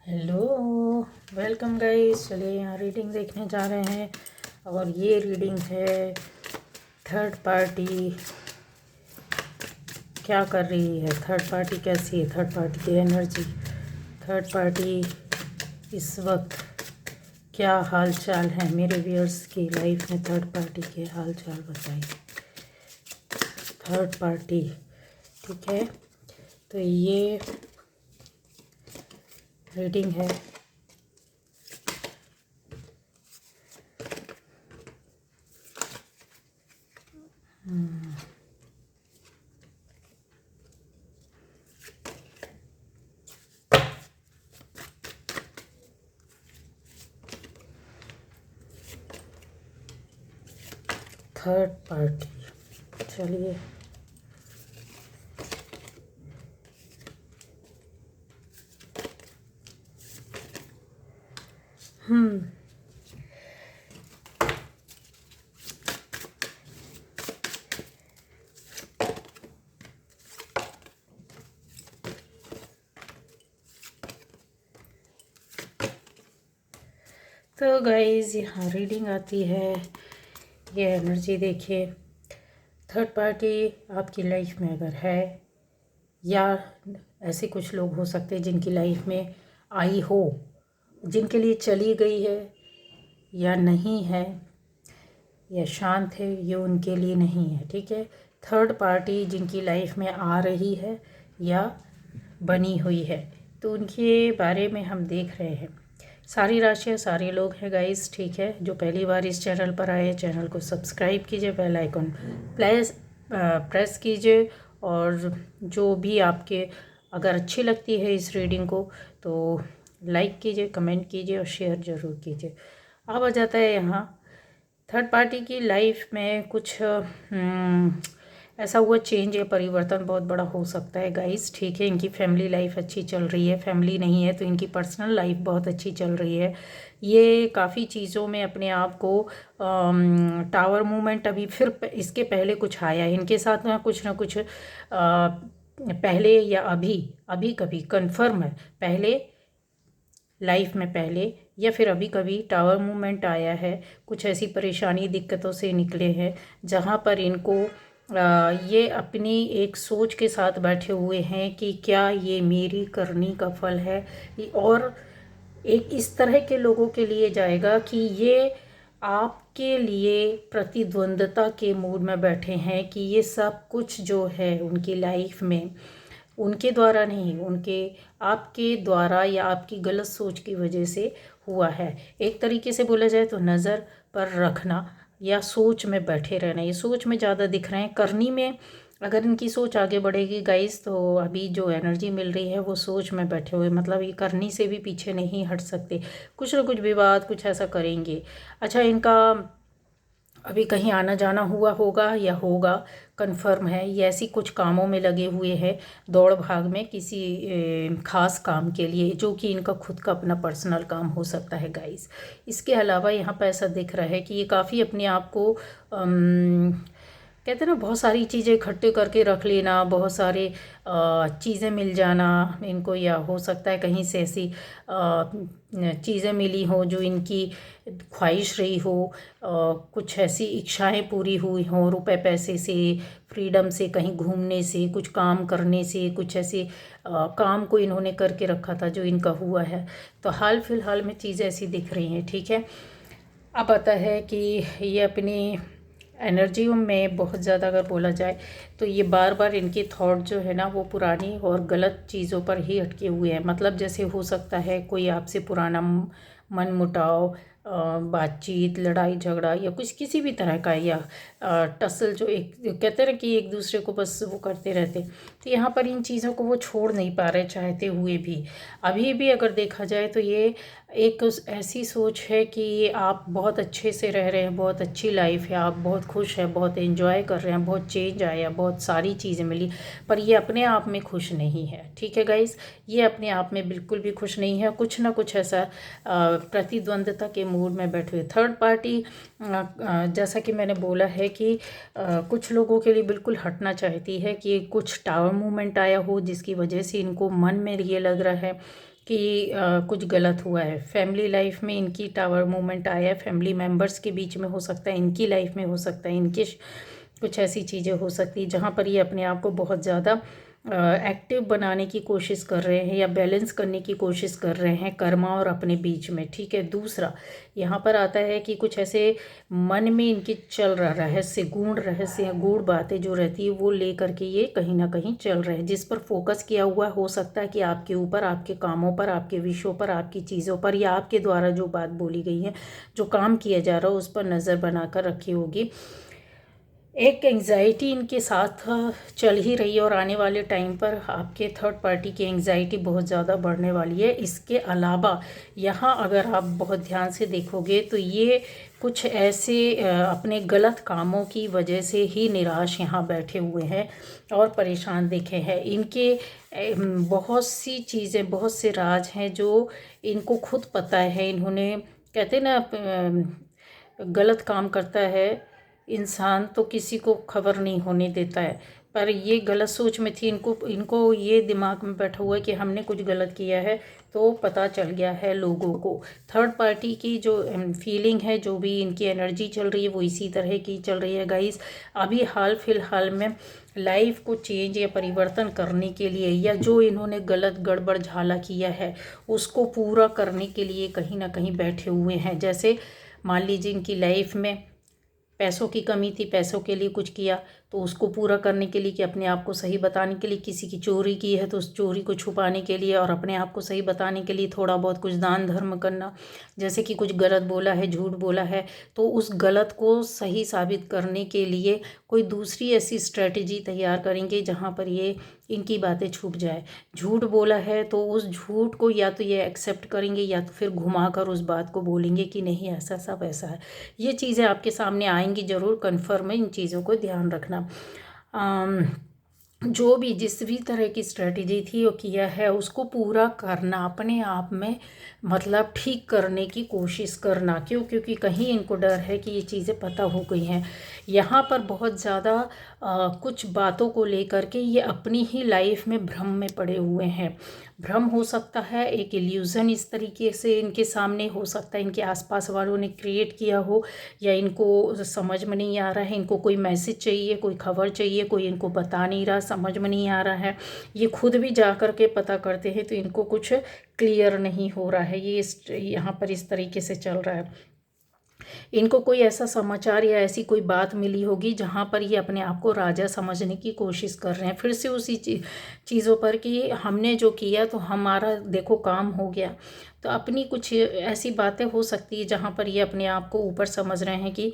Hello, welcome guys. चलिए यहाँ reading देखने जा रहे हैं और ये रीडिंग है थर्ड पार्टी क्या कर रही है, थर्ड पार्टी कैसी है, थर्ड पार्टी की एनर्जी, थर्ड पार्टी इस वक्त क्या हाल चाल है। मेरे व्यूअर्स की लाइफ में थर्ड पार्टी के हाल चाल बताइए। थर्ड पार्टी, ठीक है, तो ये रीडिंग है। थर्ड पार्टी, चलिए तो गाइज यहाँ रीडिंग आती है। ये एनर्जी देखिए, थर्ड पार्टी आपकी लाइफ में अगर है या ऐसे कुछ लोग हो सकते हैं जिनकी लाइफ में आई हो, जिनके लिए चली गई है या नहीं है या शांत है, ये उनके लिए नहीं है, ठीक है। थर्ड पार्टी जिनकी लाइफ में आ रही है या बनी हुई है, तो उनके बारे में हम देख रहे हैं। सारी राशियाँ सारे लोग हैं गाइस, ठीक है। जो पहली बार इस चैनल पर आए, चैनल को सब्सक्राइब कीजिए, बेल आइकन प्रेस कीजिए, और जो भी आपके अगर अच्छी लगती है इस रीडिंग को तो लाइक कीजिए, कमेंट कीजिए और शेयर ज़रूर कीजिए। अब आ जाता है यहाँ थर्ड पार्टी की लाइफ में कुछ ऐसा हुआ चेंज या परिवर्तन बहुत बड़ा हो सकता है गाइस, ठीक है। इनकी फैमिली लाइफ अच्छी चल रही है, फैमिली नहीं है तो इनकी पर्सनल लाइफ बहुत अच्छी चल रही है। ये काफ़ी चीज़ों में अपने आप को टावर मूवमेंट, अभी फिर इसके पहले कुछ आया है इनके साथ ना कुछ पहले या अभी अभी कभी कन्फर्म है, पहले लाइफ में पहले या फिर अभी कभी टावर मूवमेंट आया है। कुछ ऐसी परेशानी दिक्कतों से निकले हैं जहाँ पर इनको ये अपनी एक सोच के साथ बैठे हुए हैं कि क्या ये मेरी करनी का फल है, और एक इस तरह के लोगों के लिए जाएगा कि ये आपके लिए प्रतिद्वंद्विता के मूड में बैठे हैं कि ये सब कुछ जो है उनकी लाइफ में उनके द्वारा नहीं, उनके आपके द्वारा या आपकी गलत सोच की वजह से हुआ है। एक तरीके से बोला जाए तो नज़र पर रखना या सोच में बैठे रहना, ये सोच में ज़्यादा दिख रहे हैं। करनी में अगर इनकी सोच आगे बढ़ेगी गाइस, तो अभी जो एनर्जी मिल रही है वो सोच में बैठे हुए, मतलब ये करनी से भी पीछे नहीं हट सकते, कुछ ना कुछ विवाद कुछ ऐसा करेंगे। अच्छा, इनका अभी कहीं आना जाना हुआ होगा या होगा, कंफर्म है। ये ऐसी कुछ कामों में लगे हुए हैं, दौड़ भाग में किसी खास काम के लिए, जो कि इनका खुद का अपना पर्सनल काम हो सकता है गाइस। इसके अलावा यहाँ पर ऐसा दिख रहा है कि ये काफ़ी अपने आप को कहते हैं ना, बहुत सारी चीज़ें इकट्ठे करके रख लेना, बहुत सारे चीज़ें मिल जाना इनको, या हो सकता है कहीं से ऐसी चीज़ें मिली हो जो इनकी ख्वाहिश रही हो, कुछ ऐसी इच्छाएं पूरी हुई हों, रुपए पैसे से, फ्रीडम से, कहीं घूमने से, कुछ काम करने से, कुछ ऐसे काम को इन्होंने करके रखा था जो इनका हुआ है। तो हाल फिलहाल में चीज़ें ऐसी दिख रही हैं, ठीक है। अब आता है कि ये अपनी एनर्जियों में बहुत ज़्यादा अगर बोला जाए तो ये बार बार इनके थॉट जो है ना वो पुरानी और गलत चीज़ों पर ही अटके हुए हैं। मतलब जैसे हो सकता है कोई आपसे पुराना मन मुटाव, बातचीत, लड़ाई झगड़ा या कुछ किसी भी तरह का, या टसल जो एक कहते हैं कि एक दूसरे को बस वो करते रहते, तो यहाँ पर इन चीज़ों को वो छोड़ नहीं पा रहे चाहते हुए भी। अभी भी अगर देखा जाए तो ये एक ऐसी सोच है कि आप बहुत अच्छे से रह रहे हैं, बहुत अच्छी लाइफ है, आप बहुत खुश हैं, बहुत एंजॉय कर रहे हैं, बहुत चेंज आया, बहुत सारी चीज़ें मिली, पर ये अपने आप में खुश नहीं है, ठीक है गाइस। ये अपने आप में बिल्कुल भी खुश नहीं है, कुछ ना कुछ ऐसा प्रतिद्वंद्विता के मूड में बैठे हुए। थर्ड पार्टी जैसा कि मैंने बोला है कि कुछ लोगों के लिए बिल्कुल हटना चाहती है कि कुछ टावर मूवमेंट आया हो जिसकी वजह से इनको मन में ये लग रहा है कि कुछ गलत हुआ है। फैमिली लाइफ में इनकी टावर मूवमेंट आया है, फैमिली मेम्बर्स के बीच में हो सकता है, इनकी लाइफ में हो सकता है, इनके कुछ ऐसी चीज़ें हो सकती है जहाँ पर ये अपने आप को बहुत ज़्यादा एक्टिव बनाने की कोशिश कर रहे हैं या बैलेंस करने की कोशिश कर रहे हैं कर्मा और अपने बीच में। ठीक है, दूसरा यहाँ पर आता है कि कुछ ऐसे मन में इनके चल रहा रहस्य, गूढ़ रहस्य या गूढ़ बातें जो रहती है वो ले करके ये कहीं ना कहीं चल रहे हैं, जिस पर फोकस किया हुआ हो सकता है कि आपके ऊपर, आपके कामों पर, आपके विषयों पर, आपकी चीज़ों पर, या आपके द्वारा जो बात बोली गई है, जो काम किया जा रहा है उस पर नज़र बनाकर रखी होगी। एक एंजाइटी इनके साथ चल ही रही है और आने वाले टाइम पर आपके थर्ड पार्टी की एंजाइटी बहुत ज़्यादा बढ़ने वाली है। इसके अलावा यहाँ अगर आप बहुत ध्यान से देखोगे तो ये कुछ ऐसे अपने गलत कामों की वजह से ही निराश यहाँ बैठे हुए हैं और परेशान देखे हैं। इनके बहुत सी चीज़ें, बहुत से राज हैं जो इनको खुद पता है। इन्होंने, कहते ना, गलत काम करता है इंसान तो किसी को खबर नहीं होने देता है, पर ये गलत सोच में थी। इनको ये दिमाग में बैठा हुआ है कि हमने कुछ गलत किया है तो पता चल गया है लोगों को। थर्ड पार्टी की जो फीलिंग है, जो भी इनकी एनर्जी चल रही है वो इसी तरह की चल रही है गाइस। अभी हाल फिलहाल में लाइफ को चेंज या परिवर्तन करने के लिए, या जो इन्होंने गलत गड़बड़ झाला किया है उसको पूरा करने के लिए कहीं ना कहीं बैठे हुए हैं। जैसे मान लीजिए इनकी लाइफ में पैसों की कमी थी, पैसों के लिए कुछ किया तो उसको पूरा करने के लिए, कि अपने आप को सही बताने के लिए, किसी की चोरी की है तो उस चोरी को छुपाने के लिए और अपने आप को सही बताने के लिए थोड़ा बहुत कुछ दान धर्म करना। जैसे कि कुछ गलत बोला है, झूठ बोला है, तो उस गलत को सही साबित करने के लिए कोई दूसरी ऐसी स्ट्रेटजी तैयार करेंगे जहाँ पर ये इनकी बातें छुप जाए। झूठ बोला है तो उस झूठ को या तो ये एक्सेप्ट करेंगे या तो फिर घुमा कर उस बात को बोलेंगे कि नहीं ऐसा सब ऐसा है। ये चीज़ें आपके सामने आएंगी ज़रूर, कन्फर्म है, इन चीज़ों को ध्यान रखना। जो भी जिस भी तरह की स्ट्रेटजी थी वो किया है उसको पूरा करना, अपने आप में मतलब ठीक करने की कोशिश करना। क्यों? क्योंकि कहीं इनको डर है कि ये चीज़ें पता हो गई हैं। यहाँ पर बहुत ज़्यादा कुछ बातों को लेकर के ये अपनी ही लाइफ में भ्रम में पड़े हुए हैं। भ्रम हो सकता है, एक इल्यूज़न इस तरीके से इनके सामने हो सकता है, इनके आसपास वालों ने क्रिएट किया हो, या इनको समझ में नहीं आ रहा है, इनको कोई मैसेज चाहिए, कोई खबर चाहिए, कोई इनको बता नहीं रहा, समझ में नहीं आ रहा है। ये खुद भी जा कर के पता करते हैं तो इनको कुछ क्लियर नहीं हो रहा है। ये यहाँ पर इस तरीके से चल रहा है। इनको कोई ऐसा समाचार या ऐसी कोई बात मिली होगी जहाँ पर ये अपने आप को राजा समझने की कोशिश कर रहे हैं, फिर से उसी चीज़ों पर कि हमने जो किया तो हमारा देखो काम हो गया। तो अपनी कुछ ऐसी बातें हो सकती है जहाँ पर ये अपने आप को ऊपर समझ रहे हैं कि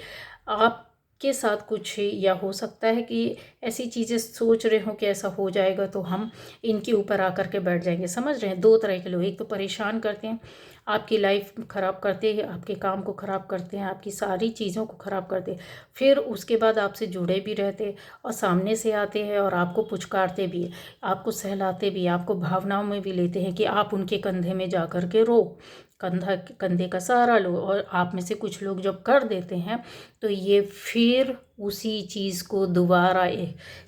आप के साथ कुछ, या हो सकता है कि ऐसी चीज़ें सोच रहे हो कि ऐसा हो जाएगा तो हम इनके ऊपर आकर के बैठ जाएंगे। समझ रहे हैं? दो तरह के लोग, एक तो परेशान करते हैं, आपकी लाइफ ख़राब करते हैं, आपके काम को ख़राब करते हैं, आपकी सारी चीज़ों को ख़राब करते हैं, फिर उसके बाद आपसे जुड़े भी रहते हैं और सामने से आते हैं और आपको पुचकारते भी हैं, आपको सहलाते भी, आपको भावनाओं में भी लेते हैं कि आप उनके कंधे में जा कर के रो, कंधे का सहारा लो। और आप में से कुछ लोग जब कर देते हैं तो ये फिर उसी चीज़ को दोबारा,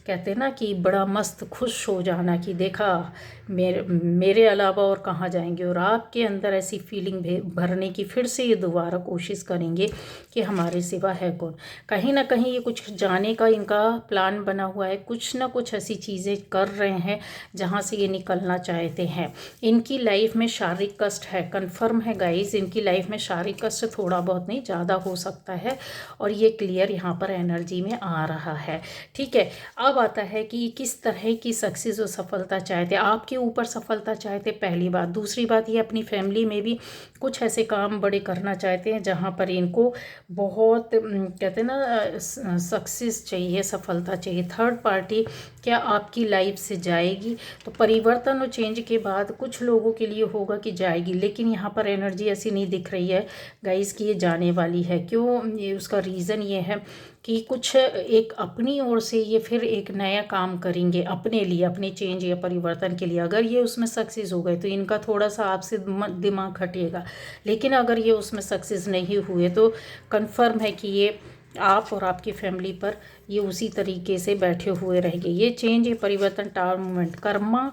कहते हैं ना कि बड़ा मस्त खुश हो जाना कि देखा मेरे अलावा और कहाँ जाएंगे, और आपके अंदर ऐसी फीलिंग भरने की फिर से ये दोबारा कोशिश करेंगे कि हमारे सिवा है कौन। कहीं ना कहीं ये कुछ जाने का इनका प्लान बना हुआ है, कुछ ना कुछ ऐसी चीज़ें कर रहे हैं जहाँ से ये निकलना चाहते हैं। इनकी लाइफ में शारीरिक कष्ट है, कन्फर्म है गाइस, इनकी लाइफ में शारीरिक कष्ट थोड़ा बहुत नहीं ज़्यादा हो सकता है, और ये क्लियर यहाँ पर एनर्जी में आ रहा है। ठीक है, अब आता है कि किस तरह की सक्सेस और सफलता चाहते, आपके ऊपर सफलता चाहते, पहली बात। दूसरी बात, ये अपनी फैमिली में भी कुछ ऐसे काम बड़े करना चाहते हैं जहाँ पर इनको बहुत, कहते हैं ना, सक्सेस चाहिए, सफलता चाहिए। थर्ड पार्टी क्या आपकी लाइफ से जाएगी? तो परिवर्तन और चेंज के बाद कुछ लोगों के लिए होगा कि जाएगी, लेकिन यहाँ पर एनर्जी ऐसी नहीं दिख रही है गाइस कि ये जाने वाली है। क्यों? ये उसका रीज़न ये है कि कुछ एक अपनी ओर से ये फिर एक नया काम करेंगे अपने लिए, अपने चेंज या परिवर्तन के लिए। अगर ये उसमें सक्सेस हो गए तो इनका थोड़ा सा आपसे दिमाग हटेगा, लेकिन अगर ये उसमें सक्सेस नहीं हुए तो कन्फर्म है कि ये आप और आपकी फैमिली पर ये उसी तरीके से बैठे हुए रहेंगे। ये चेंज, ये परिवर्तन, टावर मूवमेंट,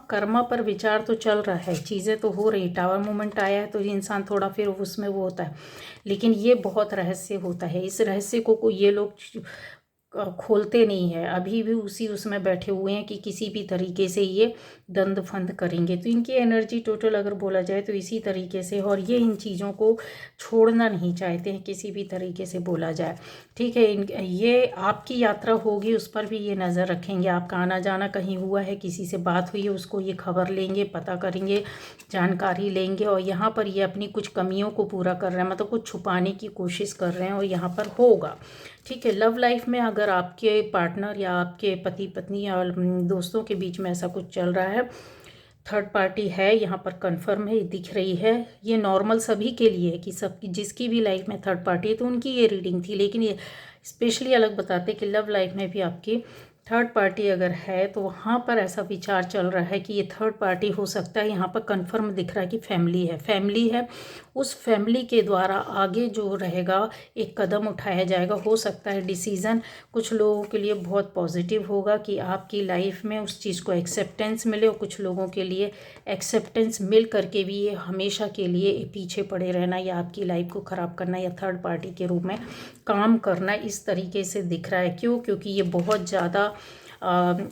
कर्मा पर विचार तो चल रहा है, चीज़ें तो हो रही। टावर मूवमेंट आया है तो इंसान थोड़ा फिर उसमें वो होता है, लेकिन ये बहुत रहस्य होता है। इस रहस्य को ये लोग खोलते नहीं है, अभी भी उसी उसमें बैठे हुए हैं कि किसी भी तरीके से ये दंड फंद करेंगे। तो इनकी एनर्जी टोटल अगर बोला जाए तो इसी तरीके से, और ये इन चीज़ों को छोड़ना नहीं चाहते हैं किसी भी तरीके से बोला जाए। ठीक है, ये आपकी यात्रा होगी उस पर भी ये नज़र रखेंगे। आपका आना जाना कहीं हुआ है, किसी से बात हुई है, उसको ये खबर लेंगे, पता करेंगे, जानकारी लेंगे, और यहाँ पर ये अपनी कुछ कमियों को पूरा कर रहे हैं, मतलब कुछ छुपाने की कोशिश कर रहे हैं, और यहाँ पर होगा। ठीक है, लव लाइफ में अगर आपके पार्टनर या आपके पति पत्नी या दोस्तों के बीच में ऐसा कुछ चल रहा है, थर्ड पार्टी है, यहाँ पर कंफर्म है, दिख रही है। ये नॉर्मल सभी के लिए है कि सब जिसकी भी लाइफ में थर्ड पार्टी है तो उनकी ये रीडिंग थी, लेकिन ये स्पेशली अलग बताते कि लव लाइफ में भी आपकी थर्ड पार्टी अगर है तो वहाँ पर ऐसा विचार चल रहा है कि ये थर्ड पार्टी हो सकता है। यहाँ पर कंफर्म दिख रहा है कि फैमिली है। उस फैमिली के द्वारा आगे जो रहेगा एक कदम उठाया जाएगा। हो सकता है डिसीज़न कुछ लोगों के लिए बहुत पॉजिटिव होगा कि आपकी लाइफ में उस चीज़ को एक्सेप्टेंस मिले, और कुछ लोगों के लिए एक्सेप्टेंस मिल करके भी ये हमेशा के लिए पीछे पड़े रहना या आपकी लाइफ को ख़राब करना या थर्ड पार्टी के रूप में काम करना, इस तरीके से दिख रहा है। क्यों? क्योंकि ये बहुत ज़्यादा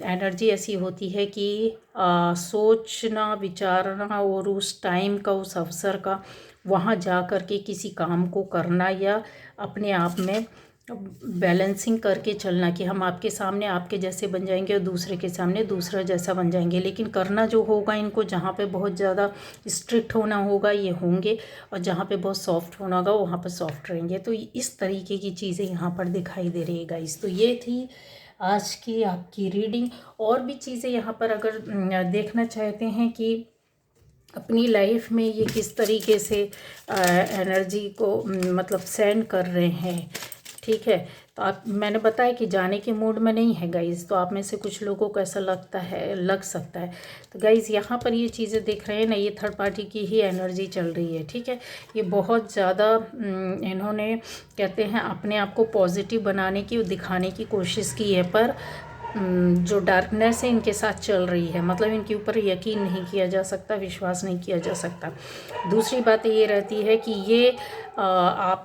एनर्जी ऐसी होती है कि सोचना, विचारना और उस टाइम का, उस अवसर का वहाँ जा कर के किसी काम को करना या अपने आप में बैलेंसिंग करके चलना कि हम आपके सामने आपके जैसे बन जाएंगे और दूसरे के सामने दूसरा जैसा बन जाएंगे। लेकिन करना जो होगा इनको, जहाँ पे बहुत ज़्यादा स्ट्रिक्ट होना होगा ये होंगे, और जहाँ पे बहुत सॉफ्ट होना होगा वहाँ पर सॉफ्ट रहेंगे। तो इस तरीके की चीज़ें यहाँ पर दिखाई दे रही है गाइस। तो ये थी आज की आपकी रीडिंग। और भी चीज़ें यहाँ पर अगर देखना चाहते हैं कि अपनी लाइफ में ये किस तरीके से एनर्जी को मतलब सेंड कर रहे हैं, ठीक है, तो आप, मैंने बताया कि जाने के मूड में नहीं है गाइज़। तो आप में से कुछ लोगों को ऐसा लग सकता है। तो गाइज़ यहाँ पर ये चीज़ें देख रहे हैं ना, ये थर्ड पार्टी की ही एनर्जी चल रही है। ठीक है, ये बहुत ज़्यादा इन्होंने कहते हैं अपने आप को पॉजिटिव बनाने की, दिखाने की कोशिश की है, पर जो डार्कनेस है इनके साथ चल रही है, मतलब इनके ऊपर यकीन नहीं किया जा सकता, विश्वास नहीं किया जा सकता। दूसरी बात ये रहती है कि ये आप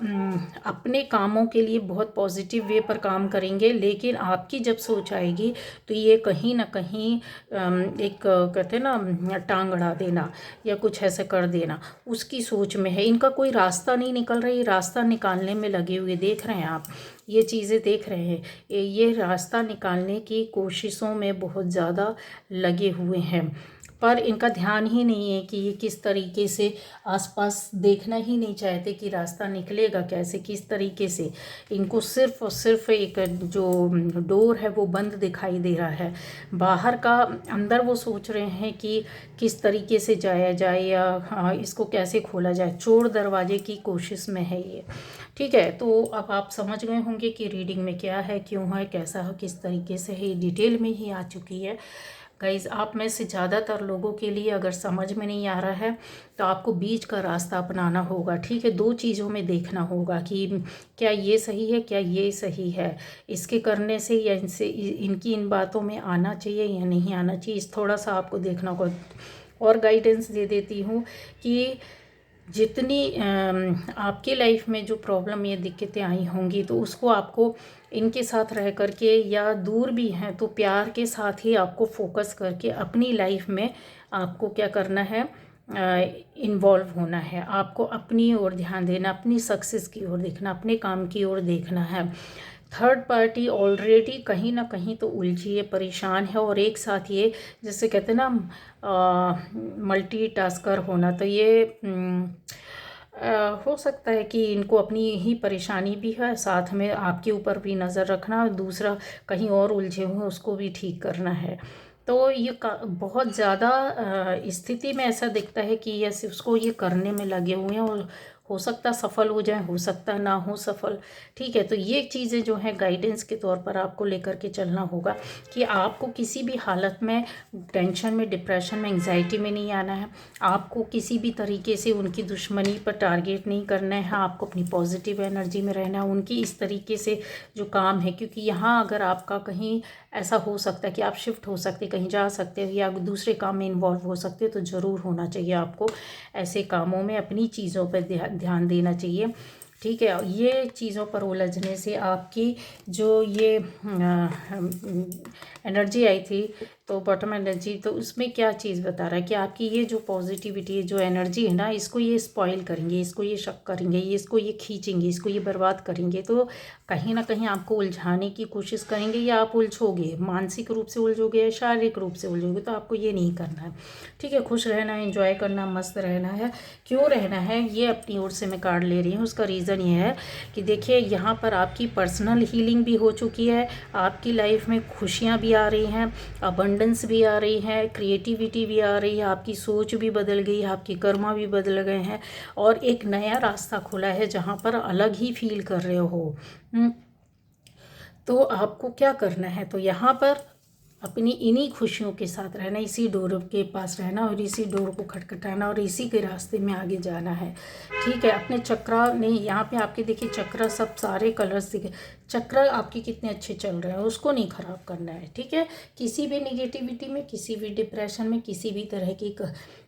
अपने कामों के लिए बहुत पॉजिटिव वे पर काम करेंगे, लेकिन आपकी जब सोच आएगी तो ये कहीं ना कहीं एक कहते हैं ना टांग अड़ा देना या कुछ ऐसे कर देना, उसकी सोच में है। इनका कोई रास्ता नहीं निकल रहा है, रास्ता निकालने में लगे हुए देख रहे हैं आप, ये चीज़ें देख रहे हैं, ये रास्ता निकालने की कोशिशों में बहुत ज़्यादा लगे हुए हैं, पर इनका ध्यान ही नहीं है कि ये किस तरीके से आसपास देखना ही नहीं चाहते कि रास्ता निकलेगा कैसे, किस तरीके से। इनको सिर्फ और सिर्फ एक जो डोर है वो बंद दिखाई दे रहा है, बाहर का अंदर वो सोच रहे हैं कि किस तरीके से जाया जाए या इसको कैसे खोला जाए, चोर दरवाजे की कोशिश में है ये। ठीक है, तो अब आप समझ गए होंगे कि रीडिंग में क्या है, क्यों है, कैसा है, किस तरीके से है, डिटेल में ही आ चुकी है। गाइज़ आप में से ज़्यादातर लोगों के लिए अगर समझ में नहीं आ रहा है तो आपको बीच का रास्ता अपनाना होगा। ठीक है, दो चीज़ों में देखना होगा कि क्या ये सही है, क्या ये सही है, इसके करने से या इनसे इनकी इन बातों में आना चाहिए या नहीं आना चाहिए, इस थोड़ा सा आपको देखना होगा। और गाइडेंस दे देती हूँ कि जितनी आपकी लाइफ में जो प्रॉब्लम या दिक्कतें आई होंगी तो उसको आपको इनके साथ रह करके, या दूर भी हैं तो प्यार के साथ ही आपको फोकस करके अपनी लाइफ में आपको क्या करना है, इन्वॉल्व होना है। आपको अपनी ओर ध्यान देना, अपनी सक्सेस की ओर देखना, अपने काम की ओर देखना है। थर्ड पार्टी ऑलरेडी कहीं ना कहीं तो उलझी है, परेशान है, और एक साथ ये जैसे कहते हैं ना मल्टीटास्कर होना, तो ये हो सकता है कि इनको अपनी ही परेशानी भी है, साथ में आपके ऊपर भी नज़र रखना, और दूसरा कहीं और उलझे हुए उसको भी ठीक करना है। तो ये बहुत ज़्यादा स्थिति में ऐसा दिखता है कि यस उसको ये करने में लगे हुए हैं, और हो सकता सफल हो जाए, हो सकता ना हो सफल। ठीक है, तो ये चीज़ें जो हैं गाइडेंस के तौर पर आपको लेकर के चलना होगा कि आपको किसी भी हालत में टेंशन में, डिप्रेशन में, एंग्जाइटी में नहीं आना है। आपको किसी भी तरीके से उनकी दुश्मनी पर टारगेट नहीं करना है। आपको अपनी पॉजिटिव एनर्जी में रहना है, उनकी इस तरीके से जो काम है, क्योंकि यहाँ अगर आपका कहीं ऐसा हो सकता है कि आप शिफ्ट हो सकते, कहीं जा सकते हो या दूसरे काम में इन्वॉल्व हो सकते हो, तो ज़रूर होना चाहिए आपको ऐसे कामों में अपनी चीज़ों पर ध्यान देना चाहिए। ठीक है, ये चीज़ों पर उलझने से आपकी जो ये एनर्जी आई थी, तो बॉटम एनर्जी, तो उसमें क्या चीज़ बता रहा है कि आपकी ये जो पॉजिटिविटी, जो एनर्जी है ना, इसको ये स्पॉइल करेंगे, इसको ये शक करेंगे, इसको ये खींचेंगे, इसको ये बर्बाद करेंगे। तो कहीं ना कहीं आपको उलझाने की कोशिश करेंगे या आप उलझोगे, मानसिक रूप से उलझोगे या शारीरिक रूप से उलझोगे। तो आपको ये नहीं करना है। ठीक है, खुश रहना है, एंजॉय करना, मस्त रहना है। क्यों रहना है ये अपनी ओर से मैं कार्ड ले रही हूँ। उसका रीज़न ये है कि देखिए यहाँ पर आपकी पर्सनल हीलिंग भी हो चुकी है, आपकी लाइफ में खुशियाँ भी आ रही हैं, अबंडेंस भी आ रही है, क्रिएटिविटी भी आ रही है, आपकी सोच भी बदल गई है, आपकी कर्मा भी बदल गए हैं और एक नया रास्ता खुला है जहाँ पर अलग ही फील कर रहे हो। तो आपको क्या करना है, तो यहाँ पर अपनी इन्हीं खुशियों के साथ रहना, इसी डोर के पास रहना और इसी डोर को खटखटाना और इसी के रास्ते में आगे जाना है। ठीक है, अपने चक्रा नहीं, यहाँ पे आपके देखिए चक्रा सब सारे कलर्स दिखे, चक्र आपके कितने अच्छे चल रहे हैं, उसको नहीं ख़राब करना है। ठीक है, किसी भी निगेटिविटी में, किसी भी डिप्रेशन में, किसी भी तरह की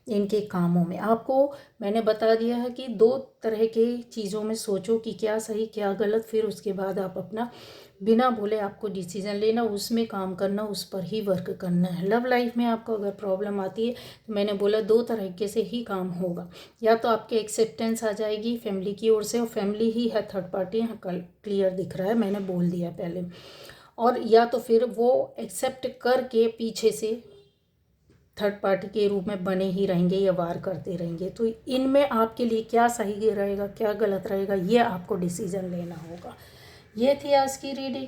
इनके कामों में आपको मैंने बता दिया है कि 2 तरह के चीज़ों में सोचो कि क्या सही क्या गलत, फिर उसके बाद आप अपना बिना बोले आपको डिसीजन लेना, उसमें काम करना, उस पर ही वर्क करना है। लव लाइफ में आपको अगर प्रॉब्लम आती है तो मैंने बोला 2 तरीके से ही काम होगा, या तो आपके एक्सेप्टेंस आ जाएगी फैमिली की ओर से, और फैमिली ही है थर्ड पार्टी, यहाँ क्लियर दिख रहा है, मैंने बोल दिया पहले, और या तो फिर वो एक्सेप्ट करके पीछे से थर्ड पार्टी के रूप में बने ही रहेंगे या वार करते रहेंगे। तो इनमें आपके लिए क्या सही रहेगा क्या गलत रहेगा, ये आपको डिसीजन लेना होगा। ये थी आज की रीडिंग।